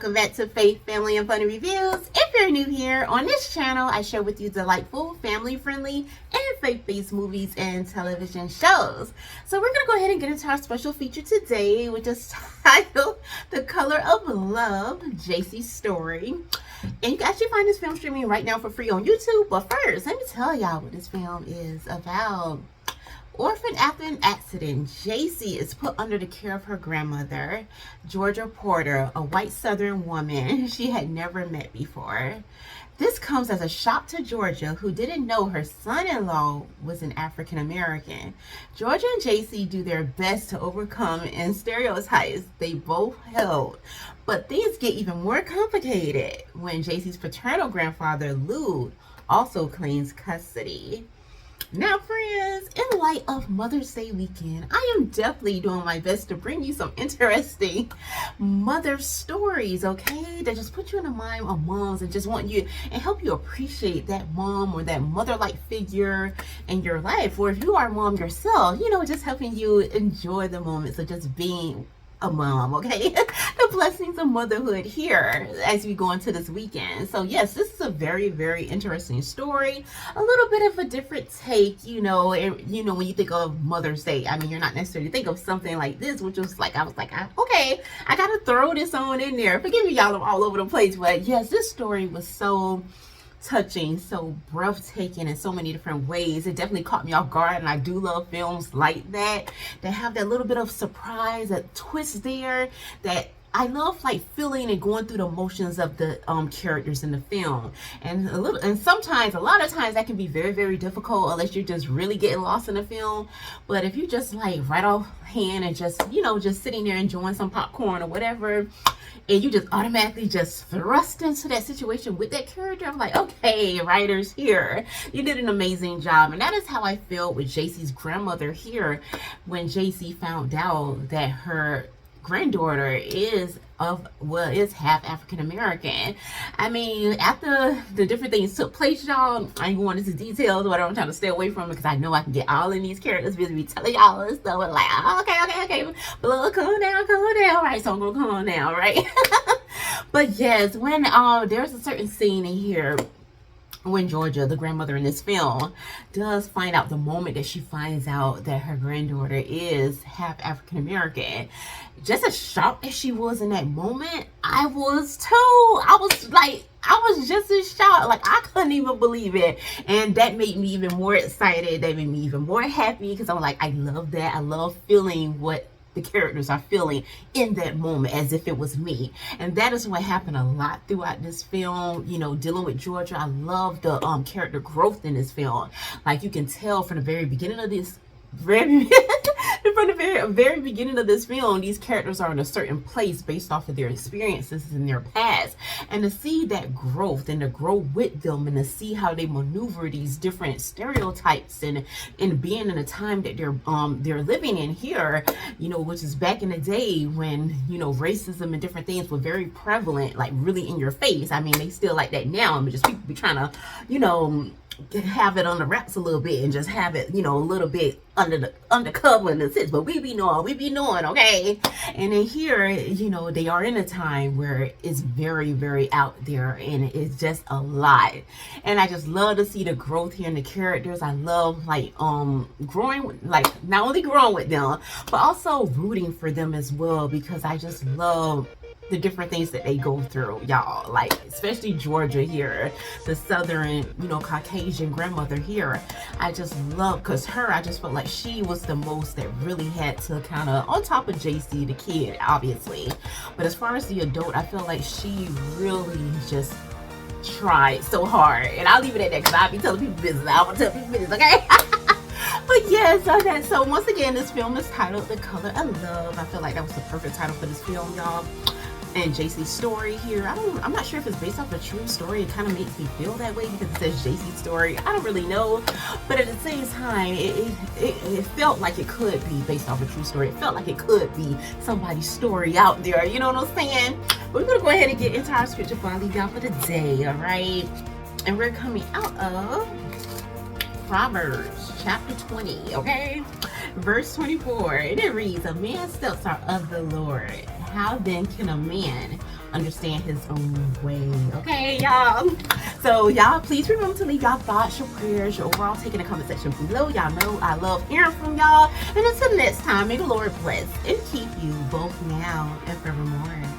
welcome back to Faith, Family, and Funny Reviews. If you're new here, on this channel, I share with you delightful, family-friendly, and faith-based movies and television shows. So we're going to go ahead and get into our special feature today, which is titled The Color of Love, Jacey's Story. And you can actually find this film streaming right now for free on YouTube. But first, let me tell y'all what this film is about. Orphaned after an accident, Jacey is put under the care of her grandmother, Georgia Porter, a white Southern woman she had never met before. This comes as a shock to Georgia, who didn't know her son-in-law was an African American. Georgia and Jacey do their best to overcome any stereotypes they both held, but things get even more complicated when Jacey's paternal grandfather, Lou, also claims custody. Now, friends, in light of Mother's Day weekend, I am definitely doing my best to bring you some interesting mother stories, okay? That just put you in the mind of moms and just want you and help you appreciate that mom or that mother-like figure in your life. Or if you are a mom yourself, you know, just helping you enjoy the moments of just being a mom, okay? The blessings of motherhood here as we go into this weekend. So yes, this is a very, very interesting story. A little bit of a different take, you know, when you think of Mother's Day, I mean, you're not necessarily think of something like this, which was like, okay, I gotta throw this on in there. Forgive me, y'all, I'm all over the place, but yes, this story was so touching, so breathtaking in so many different ways. It definitely caught me off guard, and I do love films like that have that little bit of surprise, that twist there, that I love, like feeling and going through the emotions of the characters in the film. And a lot of times that can be very, very difficult unless you're just really getting lost in the film. But if you just like right off hand and just, you know, just sitting there enjoying some popcorn or whatever, and you just automatically just thrust into that situation with that character, I'm like, okay, writers here, you did an amazing job. And that is how I feel with Jacey's grandmother here when Jacey found out that her granddaughter is half African American. I mean, after the different things took place, y'all, I ain't going into details, whatever. I'm trying to stay away from it because I know I can get all in these characters busy telling y'all and stuff. And like, okay, blood, calm down, right? So I'm gonna calm down, right? But yes, when there's a certain scene in here when Georgia, the grandmother in this film, does find out, the moment that she finds out that her granddaughter is half African American, just as shocked as she was in that moment, I was too. I was just as shocked. Like, I couldn't even believe it. And that made me even more excited. That made me even more happy because I'm like, I love that. I love feeling what the characters are feeling in that moment as if it was me. And that is what happened a lot throughout this film, you know, dealing with Georgia. I love the character growth in this film. Like, you can tell from the very beginning of this from the very beginning of this film, these characters are in a certain place based off of their experiences in their past, and to see that growth and to grow with them and to see how they maneuver these different stereotypes and being in a time that they're living in here, you know, which is back in the day when, you know, racism and different things were very prevalent, like really in your face. I mean, they still like that now. I mean, just people be trying to, you know, have it on the wraps a little bit and just have it, you know, a little bit undercover in the sense, but we be knowing, okay? And then here, you know, they are in a time where it's very, very out there and it's just a lot. And I just love to see the growth here in the characters. I love like growing, like not only growing with them, but also rooting for them as well, because I just love the different things that they go through, y'all. Like, especially Georgia here, the Southern, you know, Caucasian grandmother here. I just love, because I just felt like she was the most that really had to kind of, on top of Jacey, the kid, obviously. But as far as the adult, I feel like she really just tried so hard. And I'll leave it at that because I'll be telling people business. I will tell people business, okay? But yes, okay, so once again, this film is titled The Color of Love. I feel like that was the perfect title for this film, y'all. And Jacey's story here, I'm not sure if it's based off a true story. It kind of makes me feel that way because it says Jacey's story. I don't really know, but at the same time, it felt like it could be based off a true story. It felt like it could be somebody's story out there, you know what I'm saying? But we're gonna go ahead and get into our scripture before I leave y'all for the day, all right? And we're coming out of Proverbs chapter 20, okay? Verse 24, and it reads, "A man's steps are of the Lord. How then can a man understand his own way. Okay, y'all. So y'all, please remember to leave y'all thoughts, your prayers, your overall take in the comment section below. Y'all know I love hearing from y'all. And until next time, may the Lord bless and keep you both now and forevermore.